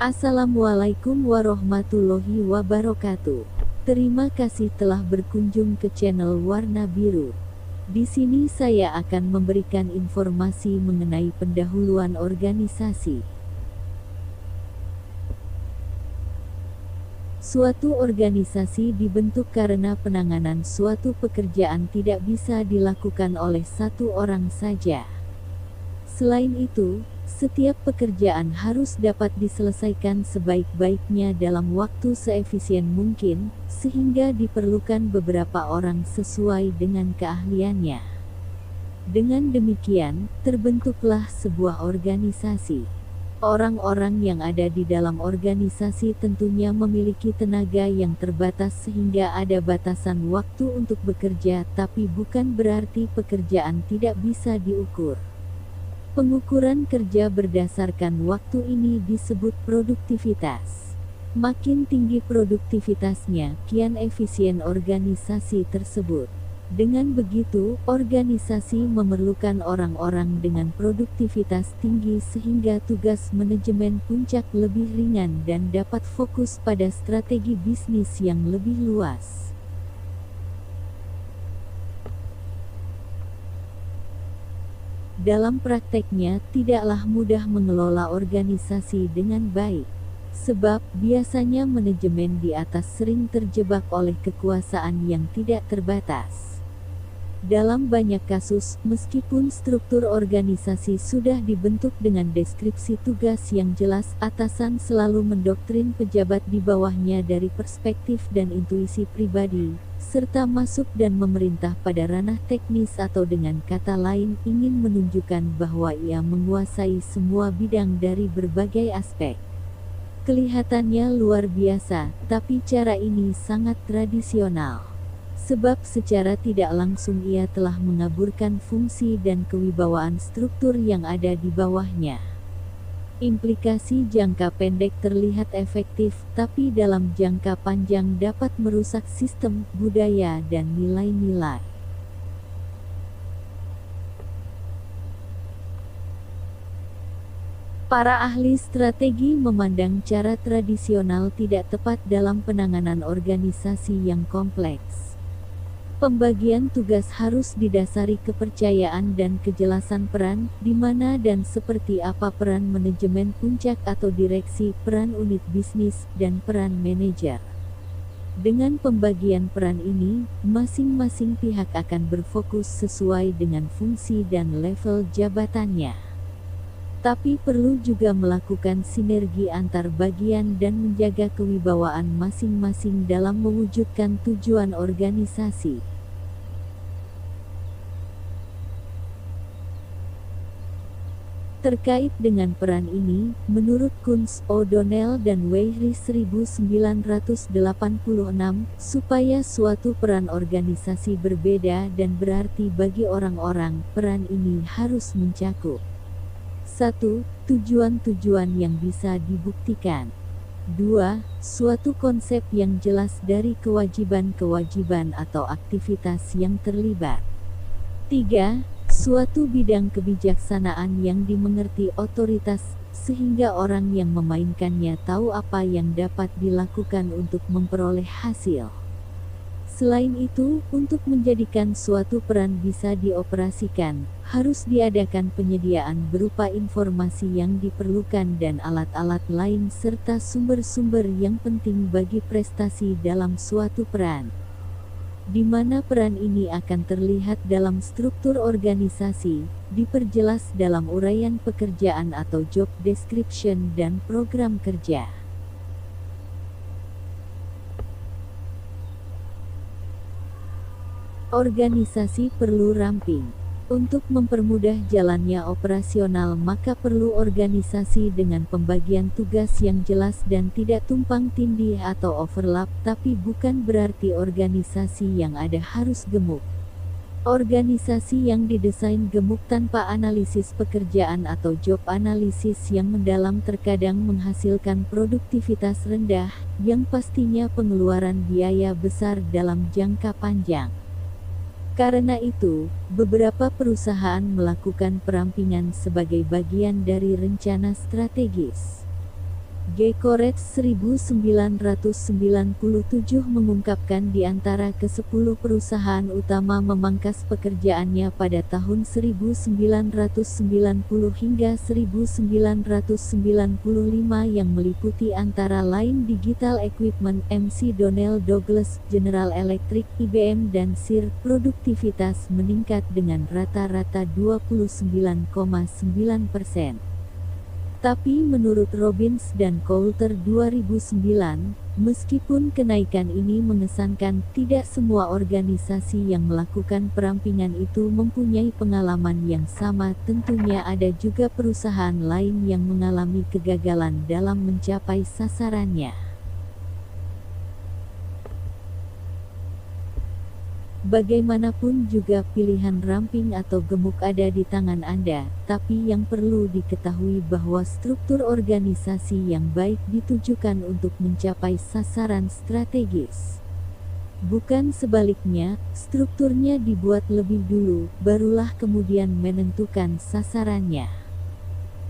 Assalamualaikum warahmatullahi wabarakatuh. Terima kasih telah berkunjung ke channel Warna Biru. Di sini saya akan memberikan informasi mengenai pendahuluan organisasi. Suatu organisasi dibentuk karena penanganan suatu pekerjaan tidak bisa dilakukan oleh satu orang saja. Selain itu, setiap pekerjaan harus dapat diselesaikan sebaik-baiknya dalam waktu seefisien mungkin, sehingga diperlukan beberapa orang sesuai dengan keahliannya. Dengan demikian, terbentuklah sebuah organisasi. Orang-orang yang ada di dalam organisasi tentunya memiliki tenaga yang terbatas sehingga ada batasan waktu untuk bekerja, tapi bukan berarti pekerjaan tidak bisa diukur. Pengukuran kerja berdasarkan waktu ini disebut produktivitas. Makin tinggi produktivitasnya, kian efisien organisasi tersebut. Dengan begitu, organisasi memerlukan orang-orang dengan produktivitas tinggi sehingga tugas manajemen puncak lebih ringan dan dapat fokus pada strategi bisnis yang lebih luas. Dalam prakteknya, tidaklah mudah mengelola organisasi dengan baik. Sebab, biasanya manajemen di atas sering terjebak oleh kekuasaan yang tidak terbatas. Dalam banyak kasus, meskipun struktur organisasi sudah dibentuk dengan deskripsi tugas yang jelas, atasan selalu mendoktrin pejabat di bawahnya dari perspektif dan intuisi pribadi, serta masuk dan memerintah pada ranah teknis atau dengan kata lain ingin menunjukkan bahwa ia menguasai semua bidang dari berbagai aspek. Kelihatannya luar biasa, tapi cara ini sangat tradisional. Sebab secara tidak langsung ia telah mengaburkan fungsi dan kewibawaan struktur yang ada di bawahnya. Implikasi jangka pendek terlihat efektif, tapi dalam jangka panjang dapat merusak sistem, budaya, dan nilai-nilai. Para ahli strategi memandang cara tradisional tidak tepat dalam penanganan organisasi yang kompleks. Pembagian tugas harus didasari kepercayaan dan kejelasan peran, di mana dan seperti apa peran manajemen puncak atau direksi, peran unit bisnis, dan peran manajer. Dengan pembagian peran ini, masing-masing pihak akan berfokus sesuai dengan fungsi dan level jabatannya. Tapi perlu juga melakukan sinergi antar bagian dan menjaga kewibawaan masing-masing dalam mewujudkan tujuan organisasi. Terkait dengan peran ini, menurut Kunz, O'Donnell dan Weihri 1986, supaya suatu peran organisasi berbeda dan berarti bagi orang-orang, peran ini harus mencakup 1. Tujuan-tujuan yang bisa dibuktikan. 2. Suatu konsep yang jelas dari kewajiban-kewajiban atau aktivitas yang terlibat. 3. Suatu bidang kebijaksanaan yang dimengerti otoritas, sehingga orang yang memainkannya tahu apa yang dapat dilakukan untuk memperoleh hasil. Selain itu, untuk menjadikan suatu peran bisa dioperasikan, harus diadakan penyediaan berupa informasi yang diperlukan dan alat-alat lain serta sumber-sumber yang penting bagi prestasi dalam suatu peran. Di mana peran ini akan terlihat dalam struktur organisasi, diperjelas dalam uraian pekerjaan atau job description dan program kerja. Organisasi perlu ramping. Untuk mempermudah jalannya operasional maka perlu organisasi dengan pembagian tugas yang jelas dan tidak tumpang tindih atau overlap, tapi bukan berarti organisasi yang ada harus gemuk. Organisasi yang didesain gemuk tanpa analisis pekerjaan atau job analisis yang mendalam terkadang menghasilkan produktivitas rendah, yang pastinya pengeluaran biaya besar dalam jangka panjang. Karena itu, beberapa perusahaan melakukan perampingan sebagai bagian dari rencana strategis. Gekorets 1997 mengungkapkan di antara ke-10 perusahaan utama memangkas pekerjaannya pada tahun 1990 hingga 1995 yang meliputi antara lain Digital Equipment, McDonnell Douglas, General Electric, IBM dan Sear. Produktivitas meningkat dengan rata-rata 29,9%. Tapi menurut Robbins dan Coulter 2009, meskipun kenaikan ini mengesankan, tidak semua organisasi yang melakukan perampingan itu mempunyai pengalaman yang sama. Tentunya ada juga perusahaan lain yang mengalami kegagalan dalam mencapai sasarannya. Bagaimanapun juga pilihan ramping atau gemuk ada di tangan Anda, tapi yang perlu diketahui bahwa struktur organisasi yang baik ditujukan untuk mencapai sasaran strategis. Bukan sebaliknya, strukturnya dibuat lebih dulu, barulah kemudian menentukan sasarannya.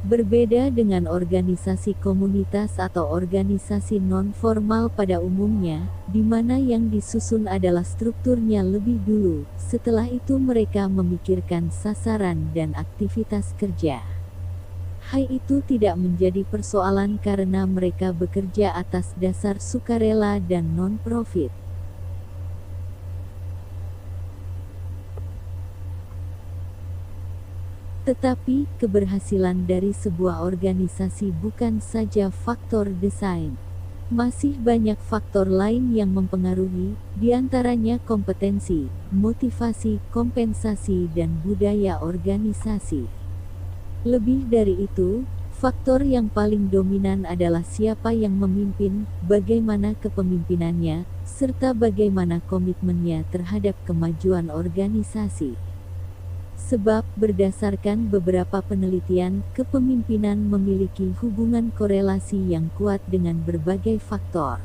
Berbeda dengan organisasi komunitas atau organisasi non-formal pada umumnya, di mana yang disusun adalah strukturnya lebih dulu, setelah itu mereka memikirkan sasaran dan aktivitas kerja. Hal itu tidak menjadi persoalan karena mereka bekerja atas dasar sukarela dan non-profit. Tetapi, keberhasilan dari sebuah organisasi bukan saja faktor desain. Masih banyak faktor lain yang mempengaruhi, diantaranya kompetensi, motivasi, kompensasi dan budaya organisasi. Lebih dari itu, faktor yang paling dominan adalah siapa yang memimpin, bagaimana kepemimpinannya, serta bagaimana komitmennya terhadap kemajuan organisasi. Sebab, berdasarkan beberapa penelitian, kepemimpinan memiliki hubungan korelasi yang kuat dengan berbagai faktor.